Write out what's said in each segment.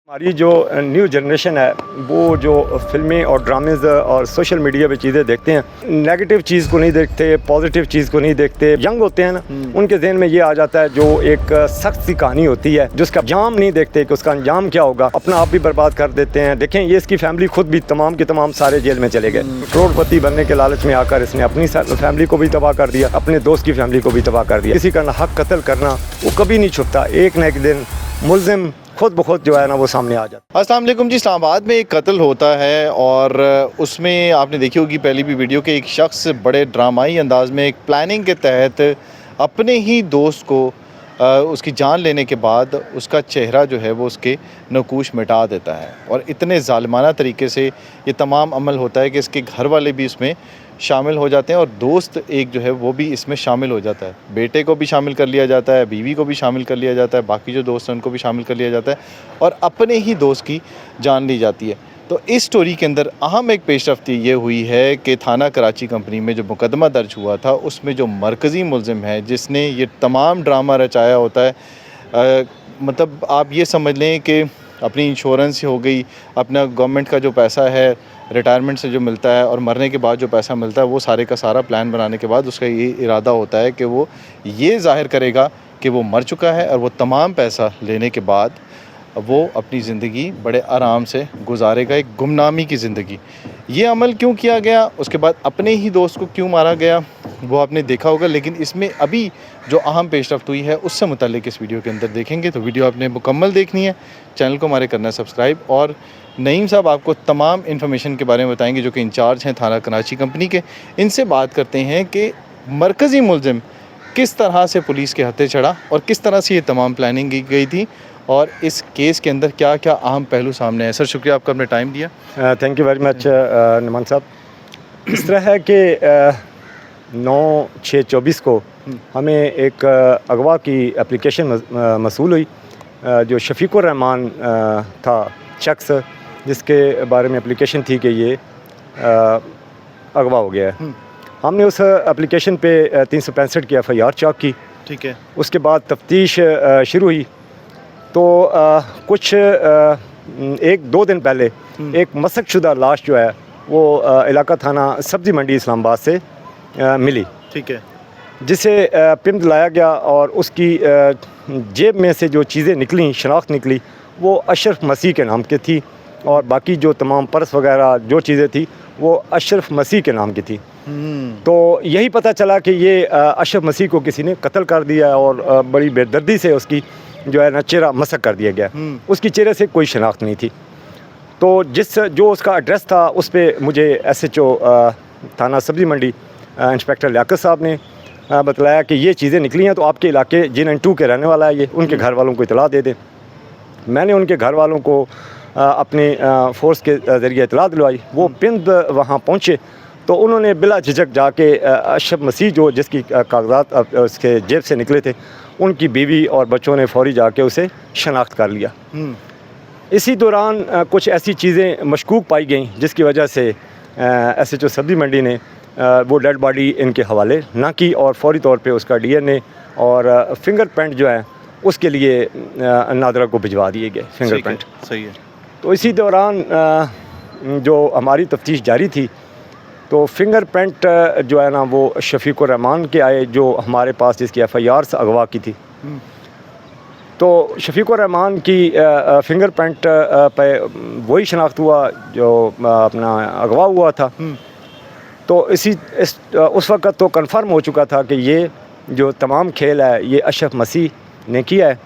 हमारी जो new generation है वो जो फिल्में और ड्रामेज़ और सोशल मीडिया पे चीज़ें देखते हैं, नेगेटिव चीज़ को नहीं देखते, पॉजिटिव चीज़ को नहीं देखते। यंग होते हैं ना, उनके जहन में ये आ जाता है जो एक सख्त सी कहानी होती है जिसका अंजाम नहीं देखते कि उसका अंजाम क्या होगा, अपना आप भी बर्बाद कर देते हैं। देखें, ये इसकी फैमिली खुद भी तमाम के तमाम सारे जेल में चले गए। करोड़पति बनने के लालच में आकर इसने अपनी फैमिली को भी तबाह कर दिया, अपने दोस्त की फैमिली को भी तबाह कर दिया। किसी का हक कत्ल करना वो कभी नहीं छुपता, एक न एक दिन मुल्जिम खुद ब खुद जो है ना वो सामने आ जाता है। अस्सलाम वालेकुम जी। इस्लामाबाद में एक कत्ल होता है और उसमें आपने देखी होगी पहली भी वीडियो के एक शख्स बड़े ड्रामाई अंदाज में एक प्लानिंग के तहत अपने ही दोस्त को उसकी जान लेने के बाद उसका चेहरा जो है वो उसके नकूश मिटा देता है। और इतने ज़ालिमाना तरीके से ये तमाम अमल होता है कि इसके घर वाले भी इसमें शामिल हो जाते हैं और दोस्त एक जो है वो भी इसमें शामिल हो जाता है। बेटे को भी शामिल कर लिया जाता है, बीवी को भी शामिल कर लिया जाता है, बाकी जो दोस्त हैं उनको भी शामिल कर लिया जाता है और अपने ही दोस्त की जान ली जाती है। तो इस स्टोरी के अंदर अहम एक पेशरफ्ती ये हुई है कि थाना कराची कंपनी में जो मुकदमा दर्ज हुआ था उसमें जो मरकज़ी मुल्ज़िम है जिसने ये तमाम ड्रामा रचाया होता है, मतलब आप ये समझ लें कि अपनी इंश्योरेंस हो गई, अपना गवर्नमेंट का जो पैसा है रिटायरमेंट से जो मिलता है और मरने के बाद जो पैसा मिलता है, वो सारे का सारा प्लान बनाने के बाद उसका ये इरादा होता है कि वो ये ज़ाहिर करेगा कि वो मर चुका है और वो तमाम पैसा लेने के बाद वो अपनी ज़िंदगी बड़े आराम से गुजारेगा, एक गुमनामी की ज़िंदगी। ये अमल क्यों किया गया, उसके बाद अपने ही दोस्त को क्यों मारा गया, वो आपने देखा होगा। लेकिन इसमें अभी जो अहम पेशरफ्त हुई है उससे मुताल्लिक़ इस वीडियो के अंदर देखेंगे। तो वीडियो आपने मुकम्मल देखनी है, चैनल को हमारे करना है सब्सक्राइब। और नईम साहब आपको तमाम इन्फॉर्मेशन के बारे में बताएंगे जो कि इंचार्ज हैं थाना कराची कंपनी के। इनसे बात करते हैं कि मरकज़ी मुल्ज़िम किस तरह से पुलिस के हत्थे चढ़ा और किस तरह से ये तमाम प्लानिंग की गई थी और इस केस के अंदर क्या क्या अहम पहलू सामने है। सर शुक्रिया आपका अपने टाइम दिया। थैंक यू वेरी मच नमान साहब। इस तरह है कि 9/6/24 को हमें एक अगवा की एप्लीकेशन मसूल हुई। जो शफीकुर रहमान था शख्स जिसके बारे में एप्लीकेशन थी कि ये अगवा हो गया है। हमने उस एप्लीकेशन पे 365 की FIR चॉक की। ठीक है। उसके बाद तफ्तीश शुरू हुई तो कुछ 1-2 दिन पहले एक मसकशुदा लाश जो है वो इलाका थाना सब्ज़ी मंडी इस्लामाबाद से मिली। ठीक है। जिसे पिंड लाया गया और उसकी जेब में से जो चीज़ें निकली, शनाख्त निकली, वो अशरफ मसीह के नाम की थी और बाकी जो तमाम पर्स वगैरह जो चीज़ें थी वो अशरफ मसीह के नाम की थी। तो यही पता चला कि ये अशरफ मसीह को किसी ने कत्ल कर दिया और बड़ी बेदर्दी से उसकी जो है ना चेहरा मसक कर दिया गया। उसकी चेहरे से कोई शनाख्त नहीं थी। तो जो उसका एड्रेस था उस पर मुझे SHO थाना सब्ज़ी मंडी इंस्पेक्टर लियाकत साहब ने बतलाया कि ये चीज़ें निकली हैं तो आपके इलाके G92 के रहने वाला है ये, उनके घर वालों को इतला दे दें। मैंने उनके घर वालों को अपने फ़ोर्स के ज़रिए इतला दिलवाई। वो पिंड वहाँ पहुँचे तो उन्होंने बिला झिझक जाके अशरफ मसीह जो जिसकी कागजात उसके जेब से निकले थे, उनकी बीवी और बच्चों ने फौरी जाके उसे शनाख्त कर लिया। इसी दौरान कुछ ऐसी चीज़ें मशकूक पाई गई जिसकी वजह से SHO सब्ज़ी मंडी ने वो डेड बॉडी इनके हवाले ना की और फौरी तौर पे उसका DNA और फिंगरप्रिंट जो है उसके लिए नादरा को भिजवा दिए गए फिंगरप्रिंट। सही है। तो इसी दौरान जो हमारी तफ्तीश जारी थी तो फिंगरप्रिंट जो है ना वो शफीकुर रहमान के आए जो हमारे पास जिसकी FIR से अगवा की थी। तो शफीकुर रहमान की फिंगरप्रिंट पे वही शनाख्त हुआ जो अपना अगवा हुआ था। तो उस वक़्त तो कन्फर्म हो चुका था कि ये जो तमाम खेल है ये अशरफ मसीह ने किया है।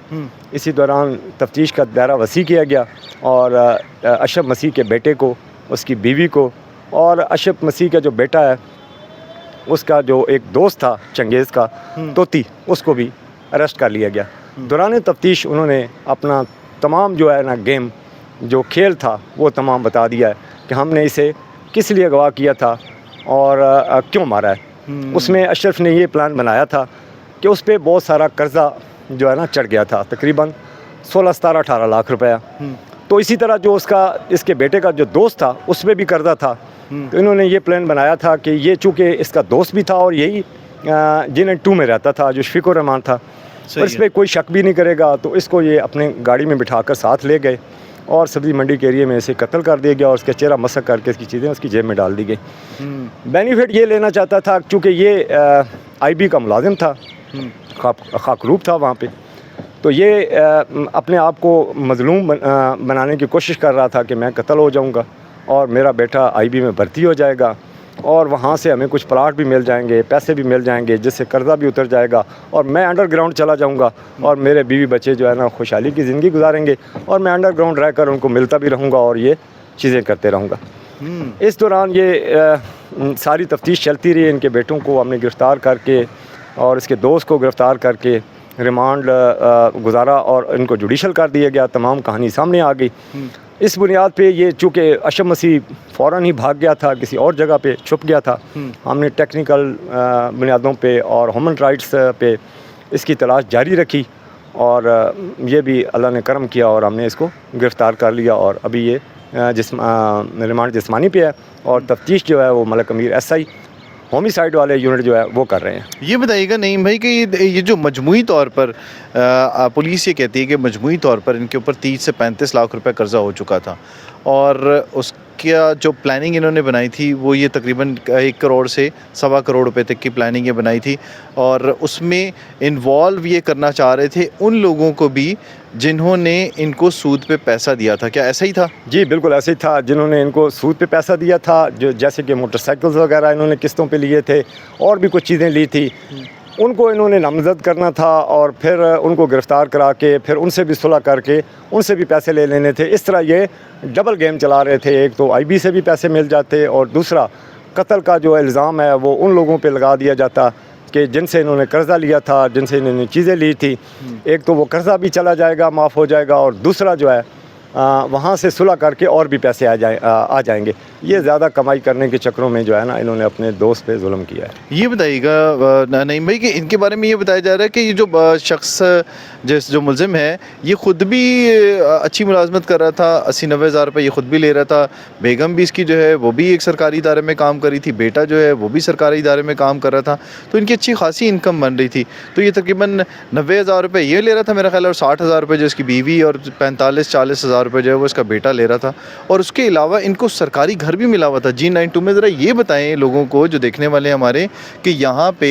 इसी दौरान तफ्तीश का दायरा वसी किया गया और अशरफ मसीह के बेटे को, उसकी बीवी को और अशरफ मसीह का जो बेटा है उसका जो एक दोस्त था चंगेज़ का तोती, उसको भी अरेस्ट कर लिया गया। दौरान तफ्तीश उन्होंने अपना तमाम जो है ना गेम जो खेल था वो तमाम बता दिया है कि हमने इसे किस लिए अगवा किया था और क्यों मारा है। उसमें अशरफ ने ये प्लान बनाया था कि उस पर बहुत सारा कर्ज़ा जो है ना चढ़ गया था, तकरीबन 16-17-18 लाख रुपया। तो इसी तरह जो इसके बेटे का जो दोस्त था उस पर भी कर्ज़ा था। तो इन्होंने ये प्लान बनाया था कि ये चूँकि इसका दोस्त भी था और यही G92 में रहता था जो शफीकुर रहमान था और इस पर कोई शक भी नहीं करेगा, तो इसको ये अपने गाड़ी में बिठाकर साथ ले गए और सब्ज़ी मंडी के एरिए में इसे कत्ल कर दिया गया और उसका चेहरा मसक करके इसकी चीज़ें उसकी जेब में डाल दी गई। बेनिफिट ये लेना चाहता था क्योंकि ये आईबी का मुलाजिम था, खाकरूब था वहाँ पे, तो ये अपने आप को मजलूम बनाने की कोशिश कर रहा था कि मैं कत्ल हो जाऊँगा और मेरा बेटा आईबी में भर्ती हो जाएगा और वहाँ से हमें कुछ प्लाट भी मिल जाएंगे, पैसे भी मिल जाएंगे, जिससे कर्जा भी उतर जाएगा और मैं अंडरग्राउंड चला जाऊँगा और मेरे बीवी बच्चे जो है ना खुशहाली की ज़िंदगी गुजारेंगे और मैं अंडरग्राउंड रहकर उनको मिलता भी रहूँगा और ये चीज़ें करते रहूँगा। इस दौरान ये सारी तफ्तीश चलती रही। इनके बेटों को हमने गिरफ़्तार करके और इसके दोस्त को गिरफ़्तार करके रिमांड गुजारा और इनको जुडिशल कर दिया गया। तमाम कहानी सामने आ गई। इस बुनियाद पे ये चूँकि अशम मसीह फ़ौरन ही भाग गया था, किसी और जगह पे छुप गया था, हमने टेक्निकल बुनियादों पे और ह्यूमन राइट्स पे इसकी तलाश जारी रखी और ये भी अल्लाह ने करम किया और हमने इसको गिरफ़्तार कर लिया और अभी ये रिमांड जिस्मानी पे है और तफ्तीश जो है वो मलक अमीर SI होमिसाइड वाले यूनिट जो है वो कर रहे हैं। ये बताइएगा नईम भाई कि ये जो मजमूई तौर पर पुलिस ये कहती है कि मजमूई तौर पर इनके ऊपर 30 से 35 लाख रुपए कर्जा हो चुका था और उसका जो प्लानिंग इन्होंने बनाई थी वो ये तकरीबन 1 करोड़ से 1.25 करोड़ रुपए तक की प्लानिंग ये बनाई थी और उसमें इन्वॉल्व ये करना चाह रहे थे उन लोगों को भी जिन्होंने इनको सूद पे पैसा दिया था। क्या ऐसा ही था? जी बिल्कुल ऐसे ही था, जिन्होंने इनको सूद पे पैसा दिया था, जो जैसे कि मोटरसाइकिल्स वगैरह इन्होंने किस्तों पे लिए थे और भी कुछ चीज़ें ली थी, उनको इन्होंने नामजद करना था और फिर उनको गिरफ़्तार करा के फिर उनसे भी सुलह करके उनसे भी पैसे ले लेने थे। इस तरह ये डबल गेम चला रहे थे। एक तो IB से भी पैसे मिल जाते और दूसरा कत्ल का जो इल्ज़ाम है वो उन लोगों पे लगा दिया जाता कि जिनसे इन्होंने कर्ज़ा लिया था, जिनसे इन्होंने चीज़ें ली थी। एक तो वो कर्ज़ा भी चला जाएगा, माफ़ हो जाएगा और दूसरा जो है वहाँ से सुलह करके और भी पैसे आ जाएंगे। ये ज़्यादा कमाई करने के चक्करों में जो है ना इन्होंने अपने दोस्त पे जुल्म किया है। ये बताइएगा नईम भाई कि इनके बारे में ये बताया जा रहा है कि ये जो शख्स जो मुलजिम है ये ख़ुद भी अच्छी मुलाजमत कर रहा था, 80-90 हज़ार रुपये ये ख़ुद भी ले रहा था, बेगम भी इसकी जो है वो भी एक सरकारी इदारे में काम कर रही थी, बेटा जो है वो भी सरकारी इदारे में काम कर रहा था, तो इनकी अच्छी खासी इनकम बन रही थी। तो ये तकरीबन 90 हज़ार रुपये ये ले रहा था मेरा ख्याल और 60 हज़ार रुपये जो इसकी बीवी और 45-40 हज़ार रुपये जो है वो इसका बेटा ले रहा था और उसके अलावा इनको सरकारी घर भी मिला हुआ था G92 में। ज़रा ये बताएं लोगों को जो देखने वाले हमारे कि यहाँ पे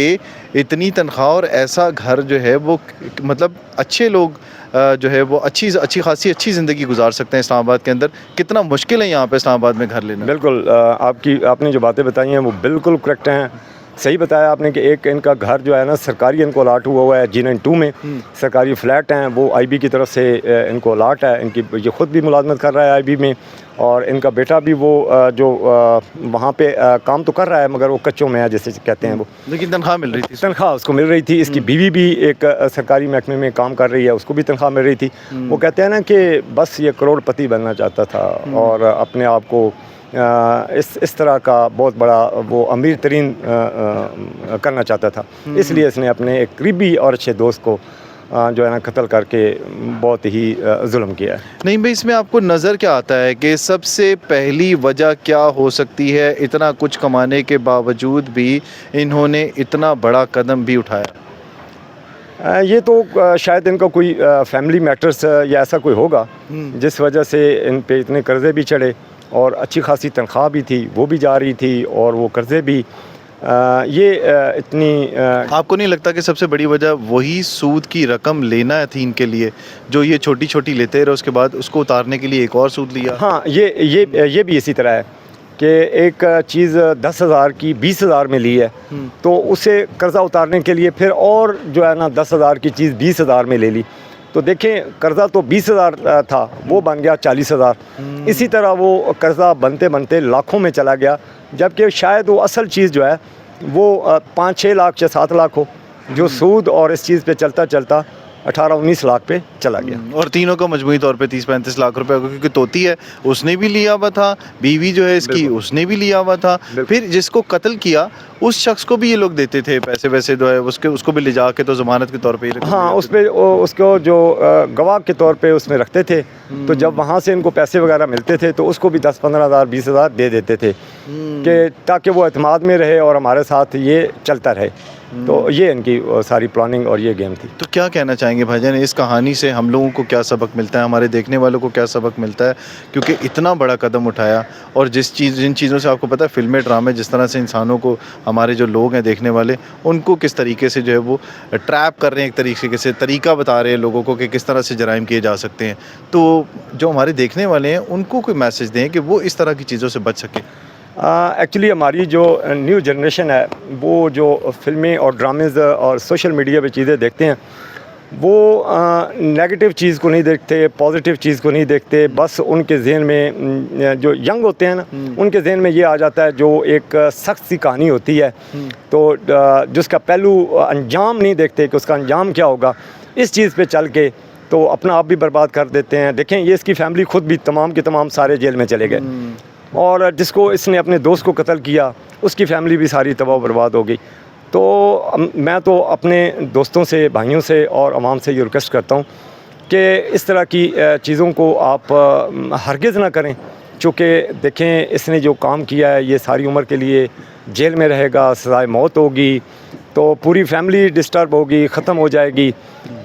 इतनी तनख्वाह और ऐसा घर जो है वो मतलब अच्छे लोग जो है वो अच्छी खासी अच्छी ज़िंदगी गुजार सकते हैं इस्लामाबाद के अंदर। कितना मुश्किल है यहाँ पे इस्लामाबाद में घर लेना? बिल्कुल आपने जो बातें बताई हैं वो बिल्कुल करेक्ट हैं। सही बताया आपने कि एक इनका घर जो है ना सरकारी इनको अलाट हुआ है G92 में, सरकारी फ्लैट हैं वो IB की तरफ से इनको अलाट है। इनकी ये ख़ुद भी मुलाजमत कर रहा है IB में और इनका बेटा भी वो जो वहाँ पे काम तो कर रहा है मगर वो कच्चों में है जिसे कहते हैं वो, लेकिन तनख्वाह मिल रही थी, तनख्वाह उसको मिल रही थी। इसकी बीवी भी एक सरकारी महकमे में काम कर रही है, उसको भी तनख्वाह मिल रही थी। वो कहते हैं ना कि बस ये करोड़पति बनना चाहता था और अपने आप को इस तरह का बहुत बड़ा वो अमीर तरीन करना चाहता था, इसलिए इसने अपने एक करीबी और अच्छे दोस्त को जो है ना कत्ल करके बहुत ही जुल्म किया है। नहीं भाई, इसमें आपको नज़र क्या आता है कि सबसे पहली वजह क्या हो सकती है इतना कुछ कमाने के बावजूद भी इन्होंने इतना बड़ा कदम भी उठाया? ये तो शायद इनका कोई फैमिली मैटर्स या ऐसा कोई होगा जिस वजह से इन पे इतने कर्ज़े भी चढ़े और अच्छी खासी तनख्वाह भी थी वो भी जा रही थी और वो कर्ज़े भी इतनी आपको नहीं लगता कि सबसे बड़ी वजह वही सूद की रकम लेना थी इनके लिए, जो ये छोटी छोटी लेते रहे उसके बाद उसको उतारने के लिए एक और सूद लिया? हाँ, ये भी इसी तरह है कि एक चीज़ 10,000 की 20,000 में ली है तो उसे कर्ज़ा उतारने के लिए फिर और जो है ना 10,000 की चीज़ 20,000 में ले ली, तो देखें कर्ज़ा तो 20,000 था वो बन गया 40,000। इसी तरह वो कर्ज़ा बनते बनते लाखों में चला गया, जबकि शायद वो असल चीज़ जो है वो 5-6 लाख या 7 लाख हो, जो सूद और इस चीज़ पे चलता चलता 18-19 लाख पे चला गया। और तीनों का मजमूई तौर पे 30-35 लाख रुपए, क्योंकि तोती है उसने भी लिया हुआ था, बीवी जो है इसकी उसने भी लिया हुआ था, फिर जिसको कत्ल किया उस शख्स को भी ये लोग देते थे पैसे वैसे जो है उसको भी ले जा के तो ज़मानत के तौर पे हाँ उस पर उसको जो गवाह के तौर पे उसमें रखते थे, तो जब वहाँ से इनको पैसे वगैरह मिलते थे तो उसको भी 10-15 हज़ार 20 हज़ार दे देते थे कि ताकि वो एतमाद में रहे और हमारे साथ ये चलता रहे। तो ये इनकी सारी प्लानिंग और ये गेम थी। तो क्या कहना चाहेंगे भाईजान, इस कहानी से हम लोगों को क्या सबक मिलता है, हमारे देखने वालों को क्या सबक मिलता है? क्योंकि इतना बड़ा कदम उठाया, और जिन चीज़ों से आपको पता है फिल्में ड्रामे जिस तरह से इंसानों को, हमारे जो लोग हैं देखने वाले, उनको किस तरीके से जो है वो ट्रैप कर रहे हैं, एक तरीके से तरीका बता रहे हैं लोगों को कि किस तरह से जराइम किए जा सकते हैं। तो जो हमारे देखने वाले हैं उनको कोई मैसेज दें कि वो इस तरह की चीज़ों से बच सकें। एक्चुअली हमारी जो न्यू जनरेशन है वो जो फिल्में और ड्रामेज़ और सोशल मीडिया पे चीज़ें देखते हैं, वो नेगेटिव चीज़ को नहीं देखते, पॉजिटिव चीज़ को नहीं देखते। बस उनके जहन में जो यंग होते हैं ना, उनके जहन में ये आ जाता है जो एक सख्त सी कहानी होती है, तो जिसका पहलू अंजाम नहीं देखते कि उसका अंजाम क्या होगा। इस चीज़ पे चल के तो अपना आप भी बर्बाद कर देते हैं। देखें, ये इसकी फैमिली खुद भी तमाम के तमाम सारे जेल में चले गए, और जिसको इसने अपने दोस्त को कत्ल किया उसकी फैमिली भी सारी तबाह बर्बाद हो गई। तो मैं तो अपने दोस्तों से, भाइयों से और अवाम से ये रिक्वेस्ट करता हूँ कि इस तरह की चीज़ों को आप हरगिज़ ना करें, चूँकि देखें इसने जो काम किया है ये सारी उम्र के लिए जेल में रहेगा, सज़ाए मौत होगी, तो पूरी फैमिली डिस्टर्ब होगी, ख़त्म हो जाएगी।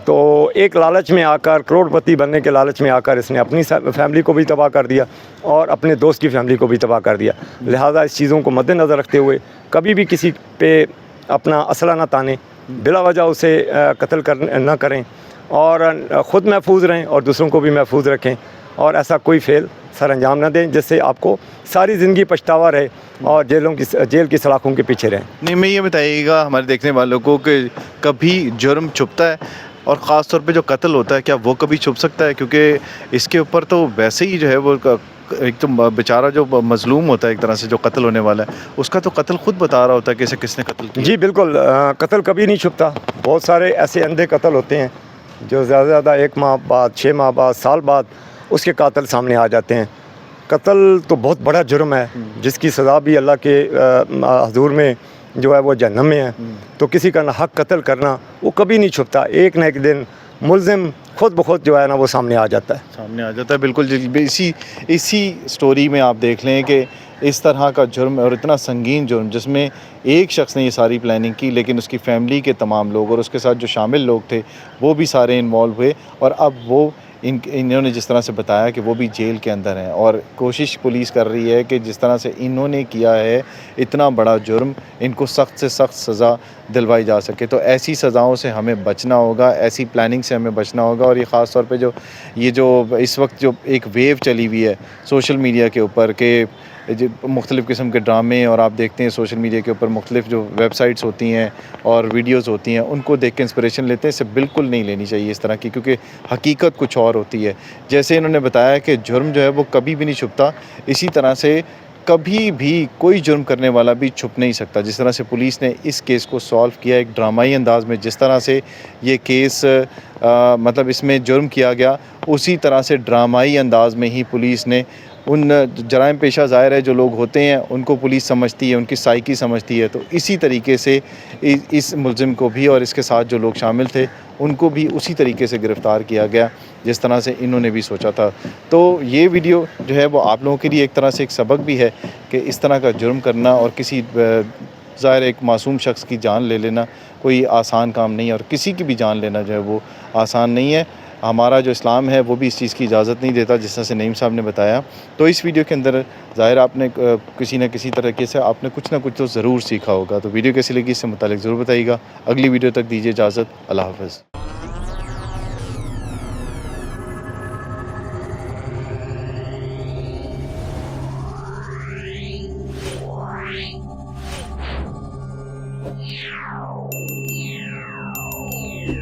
तो एक लालच में आकर, करोड़पति बनने के लालच में आकर इसने अपनी फैमिली को भी तबाह कर दिया और अपने दोस्त की फैमिली को भी तबाह कर दिया। लिहाजा इस चीज़ों को मद्देनज़र रखते हुए कभी भी किसी पे अपना असला ना ताने, बिला वजह उसे कत्ल ना करें, और ख़ुद महफूज रहें और दूसरों को भी महफूज रखें, और ऐसा कोई फेल सर अंजाम ना दें जिससे आपको सारी ज़िंदगी पछतावा रहे और जेल की सलाखों के पीछे रहें। नहीं, मैं ये बताइएगा हमारे देखने वालों को कि कभी जुर्म छुपता है, और ख़ास तौर पे जो कत्ल होता है, क्या वो कभी छुप सकता है? क्योंकि इसके ऊपर तो वैसे ही जो है वो एक तो बेचारा जो मज़लूम होता है, एक तरह से जो कत्ल होने वाला है, उसका तो कत्ल खुद बता रहा होता है कि इसे किसने कत्ल किया। जी बिल्कुल, कत्ल कभी नहीं छुपता। बहुत सारे ऐसे अंधे कत्ल होते हैं जो ज़्यादा से ज़्यादा 1 माह बाद, 6 माह बाद, साल बाद उसके कातिल सामने आ जाते हैं। कत्ल तो बहुत बड़ा जुर्म है जिसकी सज़ा भी अल्लाह के हज़ूर में जो है वो जहन्नम में है। तो किसी का नाहक कत्ल करना वो कभी नहीं छुपता। एक न एक दिन मुल्ज़िम खुद ब खुद जो है ना वो सामने आ जाता है। बिल्कुल। इसी स्टोरी में आप देख लें कि इस तरह का जुर्म, और इतना संगीन जुर्म जिसमें एक शख्स ने ये सारी प्लानिंग की, लेकिन उसकी फैमिली के तमाम लोग और उसके साथ जो शामिल लोग थे वो भी सारे इन्वॉल्व हुए, और अब वो इन्होंने जिस तरह से बताया कि वो भी जेल के अंदर हैं, और कोशिश पुलिस कर रही है कि जिस तरह से इन्होंने किया है इतना बड़ा जुर्म, इनको सख्त से सख्त सज़ा दिलवाई जा सके। तो ऐसी सज़ाओं से हमें बचना होगा, ऐसी प्लानिंग से हमें बचना होगा। और ये ख़ास तौर पे जो इस वक्त जो एक वेव चली हुई है सोशल मीडिया के ऊपर कि मुख्तलिफ़ किस्म के ड्रामे, और आप देखते हैं सोशल मीडिया के ऊपर मुख्तलिफ़ जो वेबसाइट्स होती हैं और वीडियोज़ होती हैं, उनको देख के इंस्पिरेशन लेते हैं। इसे बिल्कुल नहीं लेनी चाहिए इस तरह की, क्योंकि हकीकत कुछ और होती है। जैसे इन्होंने बताया कि जुर्म जो है वो कभी भी नहीं छुपता, इसी तरह से कभी भी कोई जुर्म करने वाला भी छुप नहीं सकता। जिस तरह से पुलिस ने इस केस को सॉल्व किया एक ड्रामाई अंदाज में, जिस तरह से ये केस मतलब इसमें जुर्म किया गया, उसी तरह से ड्रामाई अंदाज में ही पुलिस ने उन जराइम पेशा ज़ाहिर है जो लोग होते हैं उनको पुलिस समझती है, उनकी साइकी समझती है। तो इसी तरीके से इस मुल्ज़िम को भी और इसके साथ जो लोग शामिल थे उनको भी उसी तरीके से गिरफ़्तार किया गया जिस तरह से इन्होंने भी सोचा था। तो ये वीडियो जो है वो आप लोगों के लिए एक तरह से एक सबक भी है कि इस तरह का जुर्म करना और किसी ज़ाहिर एक मासूम शख्स की जान ले लेना कोई आसान काम नहीं है, और किसी की भी जान लेना जो है वो आसान नहीं है। हमारा जो इस्लाम है वो भी इस चीज़ की इजाज़त नहीं देता, जिस तरह से नईम साहब ने बताया। तो इस वीडियो के अंदर ज़ाहिर आपने किसी न किसी तरीके से आपने कुछ ना कुछ तो ज़रूर सीखा होगा। तो वीडियो कैसी लगी इससे मुतालिक ज़रूर बताइएगा। अगली वीडियो तक दीजिए इजाज़त। अल्लाह हाफ़िज़। Wow.